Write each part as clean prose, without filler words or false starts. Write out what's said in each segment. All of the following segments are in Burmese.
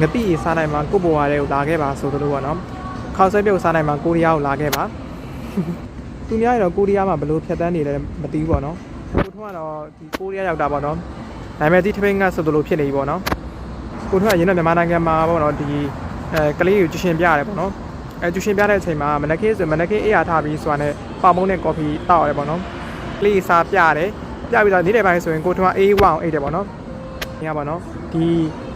ငပိစားနိုင်မှာကိုဘွားတွေကိုလာခဲ့ပါဆိုသလိုပေါ့နော်ခေါက်ဆွဲပြုတ်စားနိုင်မှာကိုရီးယားကိုလာခဲ့ပါသူများရောကိုရီးယားမှာဘလို့ဖြတ်တန်းနေတယ်မသိဘူးပေါ့နော်ကိုထွန်းကတော့ဒီကိုရီးယားရောက်တာပေါ့နော်ဒါပေမဲ့ဒီထမင်းငတ်ဆိုသလိုဖြစ်နေပြီပေါ့နော်ကိုထွန်းကရင်းတော့မြန်မာနိုင်ငံမှာပေါ့နော်ဒီကလေးကိုကျူရှင်ပြရတယ်ပေါ့နော်ကျူရှင်ပြတဲ့အချိန်မှာမနက်ခင်းဆိုမနက်ခင်းအေးရထားပြီးဆိုတာနဲ့ပေါင်မုံနဲ့ကော်ဖီတောက်ရတယ်ပေါ့နော်ကလေးစားပြရတယ်ပြပြီးတော့နေ့တစ်ပိုင်းဆိုရင်ကိုထွန်းကအေးဝအောင်အိတ်တယ်ပေါ့နော်ညပေါ့နော်ဒီ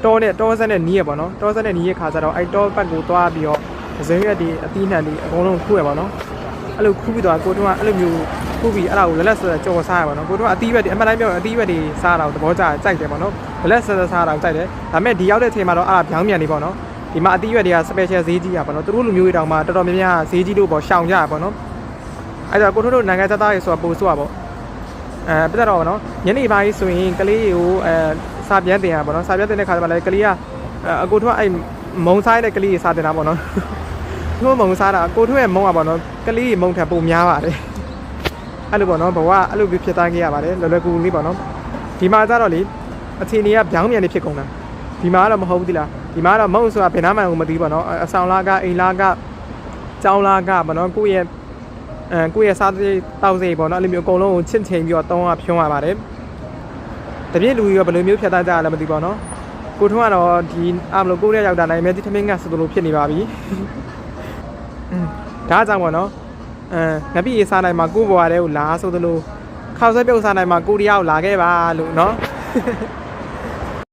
တောဆက်နဲ့နီးရပေါ့နော်တောဆက်နဲ့နီးရခါကျတော့အဲ့တောပတ်ကိုသွားပြီးတော့ဇင်းရက်ဒီအသီးနှံဒီအကုန်လုံးခူးရပါတော့အဲ့လိုခူးပြီးတော့ကိုထွန်းကအဲ့လိုမျိုးခူးပြီးအဲ့ဒါကိုလက်ဆက်ကြော်စားရပါတော့ကိုထွန်းကအသီးဘက်ဒီအမှန်တိုင်းပြောရင်အသီးဘက်ဒီစားတာကိုသဘောကျကြိုက်တယ်ပေါ့နော်လက်ဆက်စားတာကိုကြိုက်တယ်ဒါပေမဲ့ဒီရောက်တဲ့အချိန်မှာတော့အဲ့ဒါဗျောင်းမြန်နေပေါ့နော်ဒီမှာအသီးဘက်တွေက special ဈေးကြီးอ่ะပေါ့နော်သူတို့လူမျိုးတွေတောင်မှတော်တော်များများဈေးကြီးလို့ပေါ့ရှောင်ကြရပေါ့နော်အဲ့တော့ကိုထွန်းတို့နိုင်ငံသားတွေဆိုတာပို့ဆိုရပေါ့ပြတ်တော့ပေါ့နော်ညနေပိုင်းဆိုရင်ကလေးကိုစာပြန်တင်ရပါတော့စာပြန်တင်တဲ့ခါကျမှလည်းကလေးကအကိုထွန်းအဲ့မုံစားတဲ့ကလေးစာတင်တာပေါ့နော်သူ့မုံစားတာကိုထွန်းရဲ့မုံอ่ะပေါ့နော်ကလေးမုံထပ်ပုံများပါတယ်အဲ့လိုပေါ့နော်ဘဝအဲ့လိုဖြစ်သားခဲ့ရပါတယ်လွယ်လွယ်ကူလေးပေါ့နော်ဒီမှာကျတော့လေအခြေအနေကဗျောင်းမြန်နေဖြစ်ကုန်တာဒီမှာတော့မဟုတ်ဘူးဒီလားဒီမှာတော့မုံဆိုတာဘယ်နာမှမသိဘူးပေါ့နော်အဆောင်လားကအိမ်လားကကျောင်းလားကပေါ့နော်ကိုယ့်ရဲ့စားတဲ့တောက်စိတ်ပေါ့နော်အဲ့လိုမျိုးအကုန်လုံးကိုချင့်ချိန်ပြီးတော့တောင်းရဖြုံးရပါတယ်တပြည့်လူကြီးရောဘယ်လိုမျိုးဖြတ်သားကြရလဲမသိပါတော့ကိုထွန်းကတော့ဒီအမလို့ကိုရီးယားရောက်တာနိုင်မဲ့ဒီထမင်းငတ်ဆိုလိုဖြစ်နေပါပြီဒါကြောင့်ပေါ့နော်ငပိရေးစားနိုင်မှာကိုဘွားတွေကိုလာဆိုသလိုခေါက်ဆွဲပြုတ်စားနိုင်မှာကိုရီးယားကိုလာခဲ့ပါလို့နော်